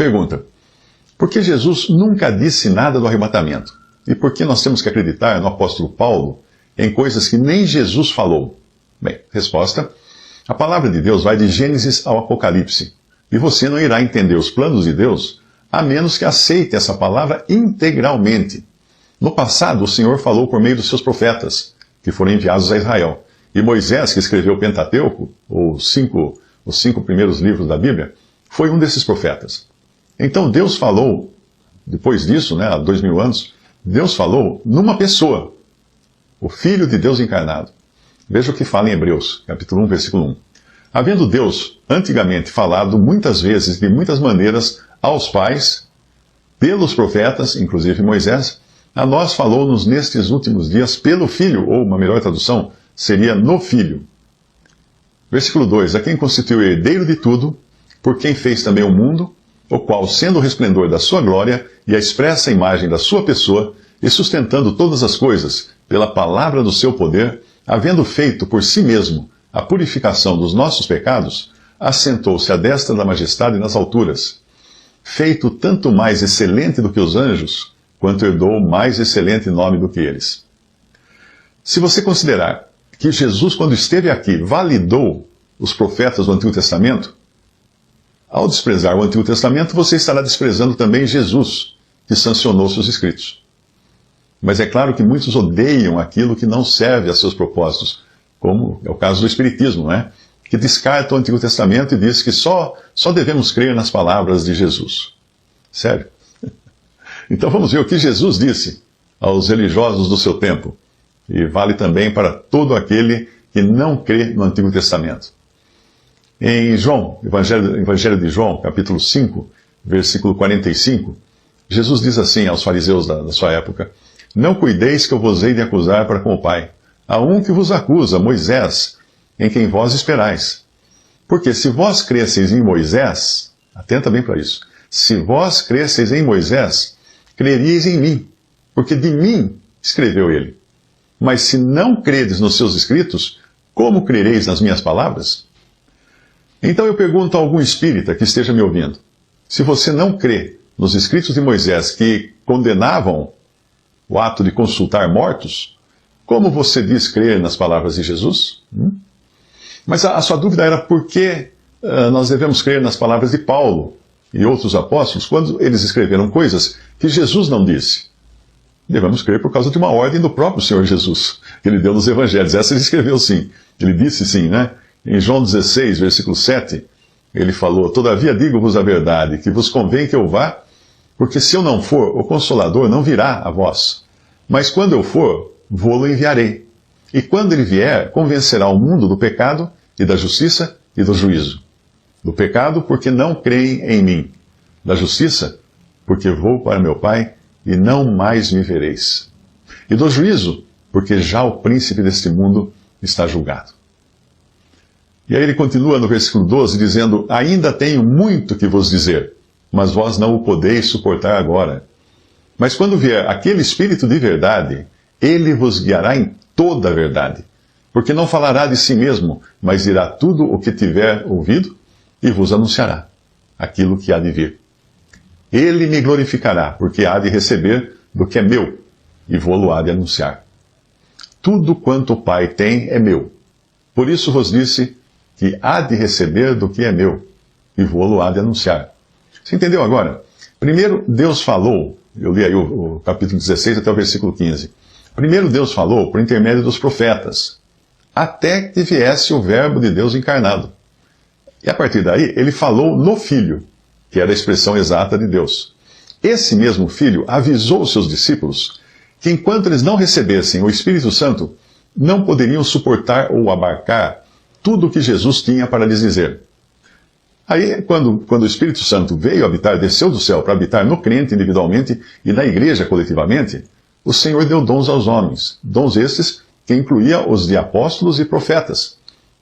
Pergunta: por que Jesus nunca disse nada do arrebatamento? E por que nós temos que acreditar no apóstolo Paulo em coisas que nem Jesus falou? Bem, resposta: a palavra de Deus vai de Gênesis ao Apocalipse. E você não irá entender os planos de Deus a menos que aceite essa palavra integralmente. No passado, o Senhor falou por meio dos seus profetas, que foram enviados a Israel. E Moisés, que escreveu o Pentateuco, os cinco primeiros livros da Bíblia, foi um desses profetas. Então Deus falou, depois disso, há 2000 anos, Deus falou numa pessoa, o Filho de Deus encarnado. Veja o que fala em Hebreus, capítulo 1, versículo 1. Havendo Deus, antigamente, falado muitas vezes, de muitas maneiras, aos pais, pelos profetas, inclusive Moisés, a nós falou-nos nestes últimos dias pelo Filho, ou uma melhor tradução, seria no Filho. Versículo 2. A quem constituiu herdeiro de tudo, por quem fez também o mundo, o qual, sendo o resplendor da sua glória e a expressa imagem da sua pessoa, e sustentando todas as coisas pela palavra do seu poder, havendo feito por si mesmo a purificação dos nossos pecados, assentou-se à destra da majestade nas alturas, feito tanto mais excelente do que os anjos, quanto herdou mais excelente nome do que eles. Se você considerar que Jesus, quando esteve aqui, validou os profetas do Antigo Testamento, ao desprezar o Antigo Testamento, você estará desprezando também Jesus, que sancionou seus escritos. Mas é claro que muitos odeiam aquilo que não serve a seus propósitos, como é o caso do Espiritismo, que descarta o Antigo Testamento e diz que só devemos crer nas palavras de Jesus. Sério? Então vamos ver o que Jesus disse aos religiosos do seu tempo, e vale também para todo aquele que não crê no Antigo Testamento. Em João, Evangelho de João, capítulo 5, versículo 45, Jesus diz assim aos fariseus da sua época: não cuideis que eu vos hei de acusar para com o Pai. Há um que vos acusa, Moisés, em quem vós esperais. Porque se vós cresceis em Moisés, atenta bem para isso, se vós cresceis em Moisés, creríeis em mim, porque de mim escreveu ele. Mas se não credes nos seus escritos, como crereis nas minhas palavras? Então eu pergunto a algum espírita que esteja me ouvindo: se você não crê nos escritos de Moisés que condenavam o ato de consultar mortos, como você diz crer nas palavras de Jesus? Mas a sua dúvida era por que nós devemos crer nas palavras de Paulo e outros apóstolos quando eles escreveram coisas que Jesus não disse. Devemos crer por causa de uma ordem do próprio Senhor Jesus, que ele deu nos evangelhos. Essa ele escreveu sim, ele disse sim, Em João 16, versículo 7, ele falou: todavia digo-vos a verdade, que vos convém que eu vá, porque se eu não for, o Consolador não virá a vós. Mas quando eu for, vô-lo enviarei. E quando ele vier, convencerá o mundo do pecado, e da justiça, e do juízo. Do pecado, porque não creem em mim. Da justiça, porque vou para meu Pai, e não mais me vereis. E do juízo, porque já o príncipe deste mundo está julgado. E aí ele continua no versículo 12, dizendo: ainda tenho muito que vos dizer, mas vós não o podeis suportar agora. Mas quando vier aquele Espírito de verdade, ele vos guiará em toda a verdade. Porque não falará de si mesmo, mas dirá tudo o que tiver ouvido e vos anunciará aquilo que há de vir. Ele me glorificará, porque há de receber do que é meu, e vou-lo há de anunciar. Tudo quanto o Pai tem é meu. Por isso vos disse que há de receber do que é meu, e vou-lo há de anunciar. Você entendeu agora? Primeiro, Deus falou, eu li aí o capítulo 16 até o versículo 15. Primeiro Deus falou por intermédio dos profetas, até que viesse o Verbo de Deus encarnado. E a partir daí, ele falou no Filho, que era a expressão exata de Deus. Esse mesmo Filho avisou os seus discípulos que enquanto eles não recebessem o Espírito Santo, não poderiam suportar ou abarcar tudo o que Jesus tinha para lhes dizer. Aí, quando o Espírito Santo veio habitar, desceu do céu para habitar no crente individualmente e na igreja coletivamente, o Senhor deu dons aos homens, dons estes que incluía os de apóstolos e profetas,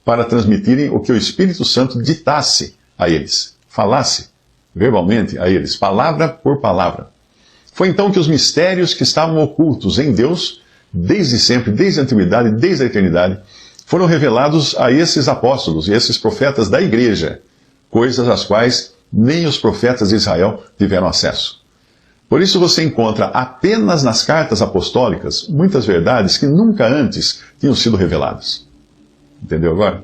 para transmitirem o que o Espírito Santo ditasse a eles, falasse verbalmente a eles, palavra por palavra. Foi então que os mistérios que estavam ocultos em Deus, desde sempre, desde a antiguidade, desde a eternidade, foram revelados a esses apóstolos e esses profetas da igreja, coisas as quais nem os profetas de Israel tiveram acesso. Por isso você encontra apenas nas cartas apostólicas muitas verdades que nunca antes tinham sido reveladas. Entendeu agora?